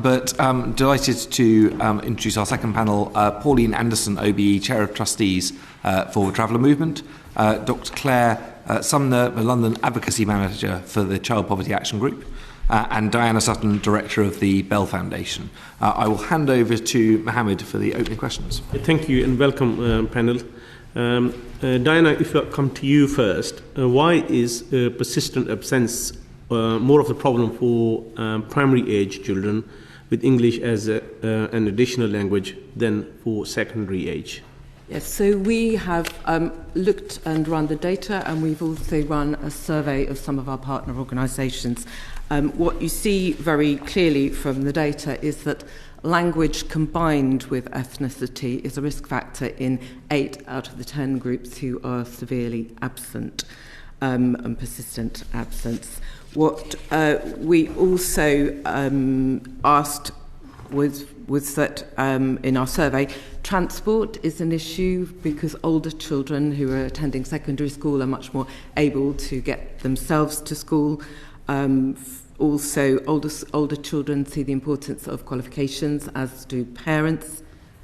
but delighted to introduce our second panel, Pauline Anderson, OBE, Chair of Trustees for Traveller Movement, Dr. Claire Sumner, the London Advocacy Manager for the Child Poverty Action Group, and Diana Sutton, Director of the Bell Foundation. I will hand over to Mohammed for the opening questions. Thank you and welcome, panel. Diana, if I come to you first, why is persistent absence more of a problem for primary age children with English as an additional language than for secondary age? Yes, so we have looked and run the data, and we've also run a survey of some of our partner organisations. What you see very clearly from the data is that language combined with ethnicity is a risk factor in 8 out of the 10 groups who are severely absent and persistent absence. What we also asked was that in our survey, transport is an issue because older children who are attending secondary school are much more able to get themselves to school. Also, older children see the importance of qualifications, as do parents.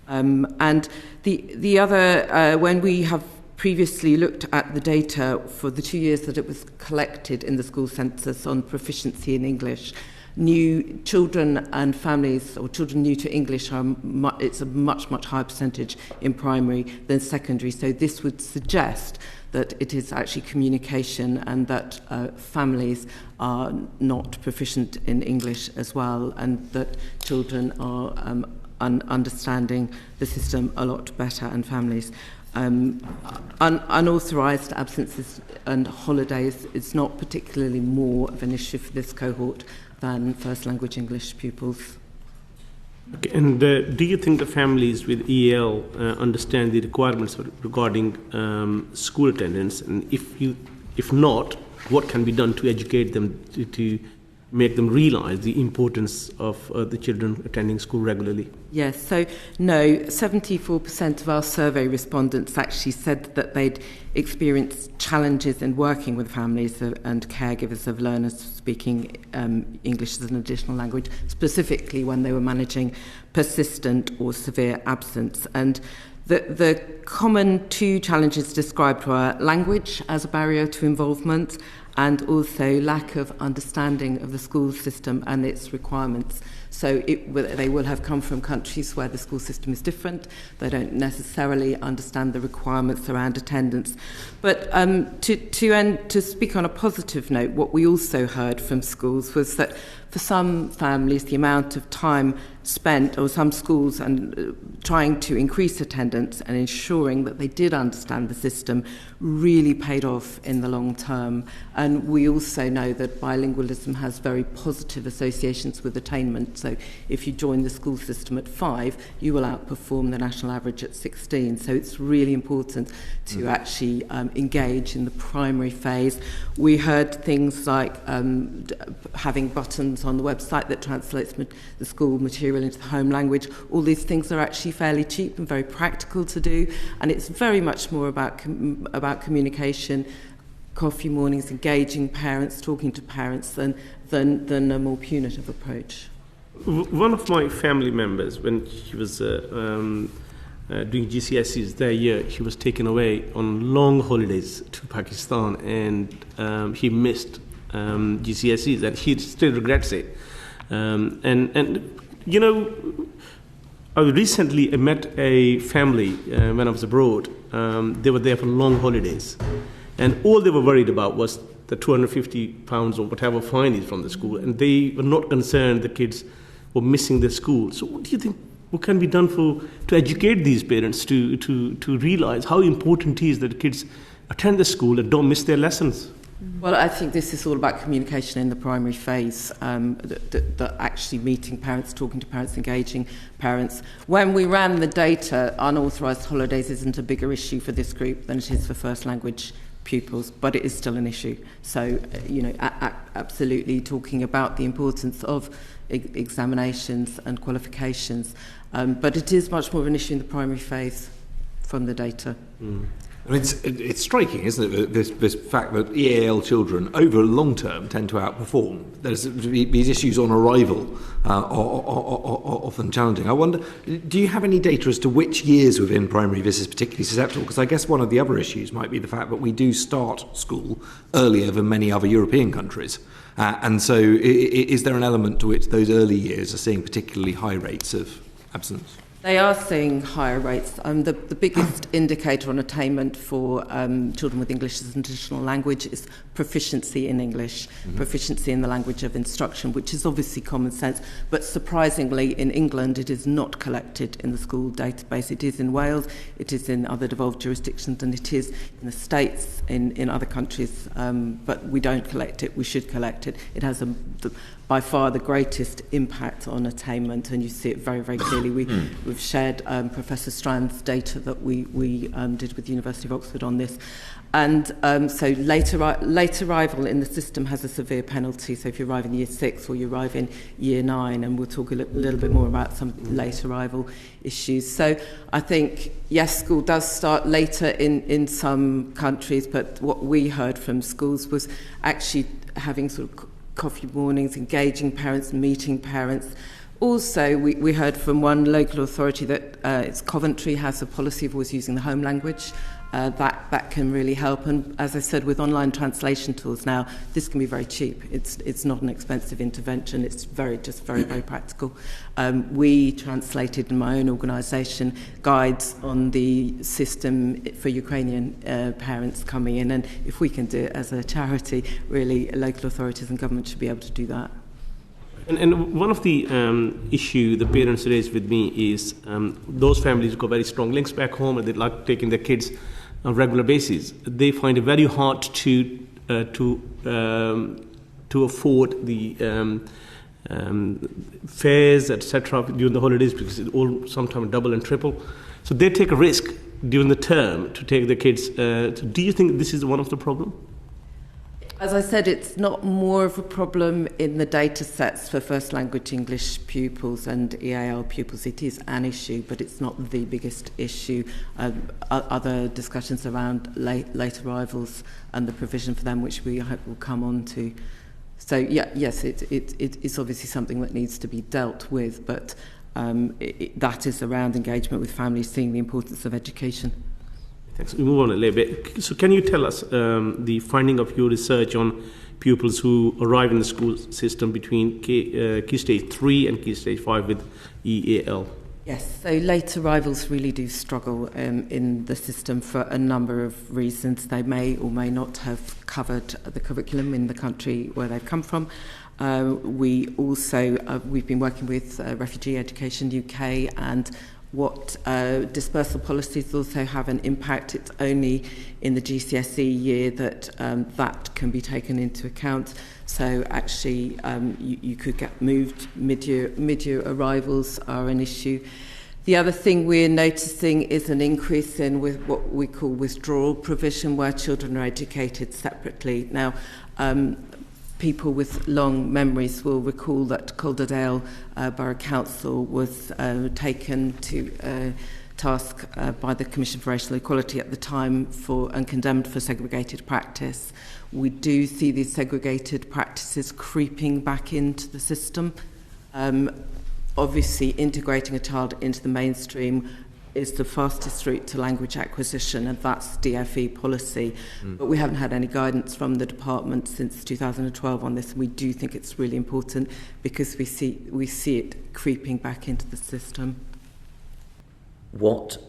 And the other, when we have previously looked at the data for the 2 years that it was collected in the school census on proficiency in English, new children and families, or children new to English, it's a much higher percentage in primary than secondary. So this would suggest that it is actually communication and that families are not proficient in English as well, and that children are understanding the system a lot better, and families. Unauthorised absences and holidays is not particularly more of an issue for this cohort than first language English pupils. Okay, and do you think the families with EL understand the requirements regarding school attendance? And if not, what can be done to educate them to make them realise the importance of the children attending school regularly? Yes, so no, 74% of our survey respondents actually said that they'd experienced challenges in working with families and caregivers of learners speaking English as an additional language, specifically when they were managing persistent or severe absence. And the common 2 challenges described were language as a barrier to involvement, and also lack of understanding of the school system and its requirements. So they will have come from countries where the school system is different. They don't necessarily understand the requirements around attendance. But to speak on a positive note, what we also heard from schools was that for some families, the amount of time spent, or some schools, and trying to increase attendance and ensuring that they did understand the system really paid off in the long term. And we also know that bilingualism has very positive associations with attainment. So if you join the school system at 5, you will outperform the national average at 16. So it's really important to actually engage in the primary phase. We heard things like having buttons on the website that translates the school material into the home language. All these things are actually fairly cheap and very practical to do, and it's very much more about communication, coffee mornings, engaging parents, talking to parents, than a more punitive approach. One of my family members, when she was doing GCSEs that year, she was taken away on long holidays to Pakistan, and he missed GCSEs, and she still regrets it. And you know, I recently met a family when I was abroad. They were there for long holidays, and all they were worried about was the £250 or whatever fine is from the school, and they were not concerned the kids were missing their school. So what do you think, what can be done to educate these parents to realise how important it is that the kids attend the school and don't miss their lessons? Well, I think this is all about communication in the primary phase, that actually meeting parents, talking to parents, engaging parents. When we ran the data, unauthorised holidays isn't a bigger issue for this group than it is for first language pupils, but it is still an issue. So, absolutely talking about the importance of examinations and qualifications, but it is much more of an issue in the primary phase from the data. I mean, it's striking, isn't it, this fact that EAL children, over long term, tend to outperform. There's these issues on arrival are often challenging. I wonder, do you have any data as to which years within primary this is particularly susceptible? Because I guess one of the other issues might be the fact that we do start school earlier than many other European countries. And so is there an element to which those early years are seeing particularly high rates of absence? They are seeing higher rates. The biggest indicator on attainment for children with English as an additional language is proficiency in English, proficiency in the language of instruction, which is obviously common sense. But surprisingly, in England, it is not collected in the school database. It is in Wales, it is in other devolved jurisdictions, and it is in the States, in other countries. But we don't collect it. We should collect it. It has by far the greatest impact on attainment, and you see it very, very clearly. We've shared Professor Strand's data that we did with the University of Oxford on this. And so late arrival in the system has a severe penalty. So if you arrive in year 6 or you arrive in year 9, and we'll talk a little bit more about some late arrival issues. So I think, yes, school does start later in some countries, but what we heard from schools was actually having sort of coffee mornings, engaging parents, meeting parents. Also, we heard from one local authority that it's Coventry has a policy of always using the home language. That can really help. And as I said, with online translation tools now, this can be very cheap. It's not an expensive intervention. It's very practical. We translated in my own organisation guides on the system for Ukrainian parents coming in. And if we can do it as a charity, really, local authorities and government should be able to do that. And one of the issue the parents raise with me is those families who got very strong links back home and they like taking their kids on a regular basis. They find it very hard to afford the fares, etc. during the holidays, because it's all sometimes double and triple. So they take a risk during the term to take their kids. Do you think this is one of the problems? As I said, it's not more of a problem in the data sets for first language English pupils and EAL pupils. It is an issue, but it's not the biggest issue. Other discussions around late arrivals and the provision for them, which we hope will come on to. So, yes, it's obviously something that needs to be dealt with, but that is around engagement with families, seeing the importance of education. Thanks. We move on a little bit. So can you tell us the finding of your research on pupils who arrive in the school system between Key Stage 3 and Key Stage 5 with EAL? Yes, so late arrivals really do struggle in the system for a number of reasons. They may or may not have covered the curriculum in the country where they've come from. We've been working with Refugee Education UK, and what dispersal policies also have an impact. It's only in the GCSE year that that can be taken into account. So actually, you could get moved mid-year arrivals are an issue. The other thing we're noticing is an increase in what we call withdrawal provision, where children are educated separately. Now, people with long memories will recall that Calderdale Borough Council was taken to task by the Commission for Racial Equality at the time and condemned for segregated practice. We do see these segregated practices creeping back into the system. Obviously, integrating a child into the mainstream is the fastest route to language acquisition, and that's DFE policy. But we haven't had any guidance from the department since 2012 on this, and we do think it's really important because we see it creeping back into the system. What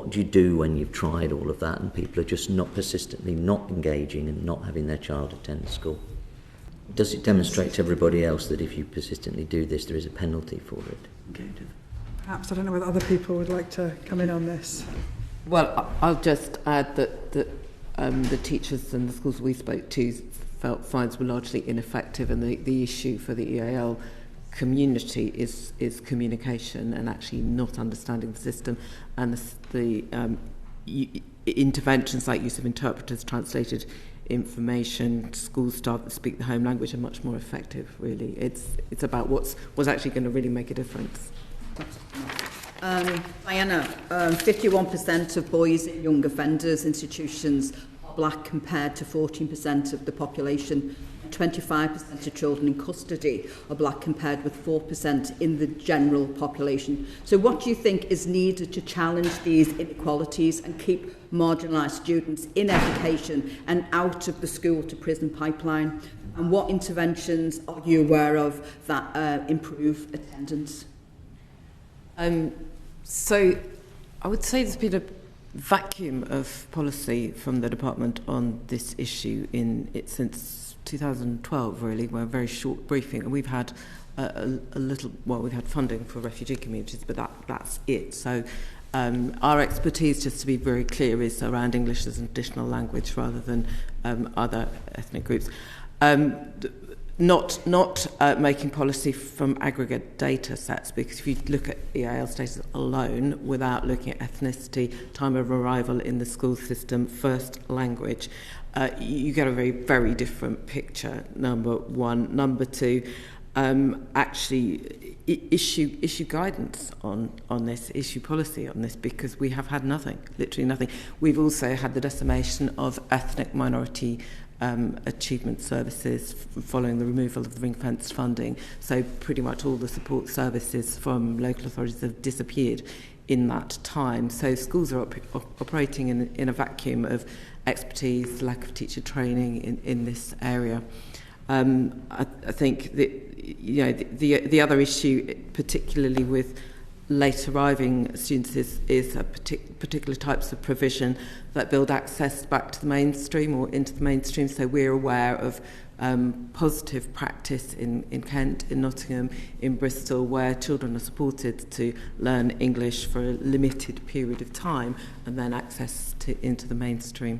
do you do when you've tried all of that and people are just not persistently not engaging and not having their child attend school? Does it demonstrate to everybody else that if you persistently do this, there is a penalty for it? Perhaps, I don't know whether other people would like to come in on this. Well, I'll just add that the teachers and the schools we spoke to felt fines were largely ineffective, and the issue for the EAL community is communication and actually not understanding the system, and the interventions like use of interpreters, translated information, school staff that speak the home language are much more effective, really. It's about what's actually going to really make a difference. Diana, 51% of boys in young offenders institutions are black compared to 14% of the population. 25% of children in custody are black compared with 4% in the general population. So what do you think is needed to challenge these inequalities and keep marginalised students in education and out of the school to prison pipeline? And what interventions are you aware of that improve attendance? So I would say there's been a vacuum of policy from the department on this issue since 2012, really. We're a very short briefing, and we've had we've had funding for refugee communities, but that's it. So our expertise, just to be very clear, is around English as an additional language rather than other ethnic groups. Not making policy from aggregate data sets, because if you look at EAL status alone without looking at ethnicity, time of arrival in the school system, first language, you get a very, very different picture, number one. Number two, actually issue guidance on this, issue policy on this, because we have had nothing, literally nothing. We've also had the decimation of ethnic minority achievement services following the removal of the ring-fenced funding. So pretty much all the support services from local authorities have disappeared in that time. So schools are operating in a vacuum of expertise, lack of teacher training in this area. I think that the other issue, particularly with late arriving students, is a particular types of provision that build access back to the mainstream or into the mainstream. So we're aware of positive practice in Kent, in Nottingham, in Bristol, where children are supported to learn English for a limited period of time and then access into the mainstream.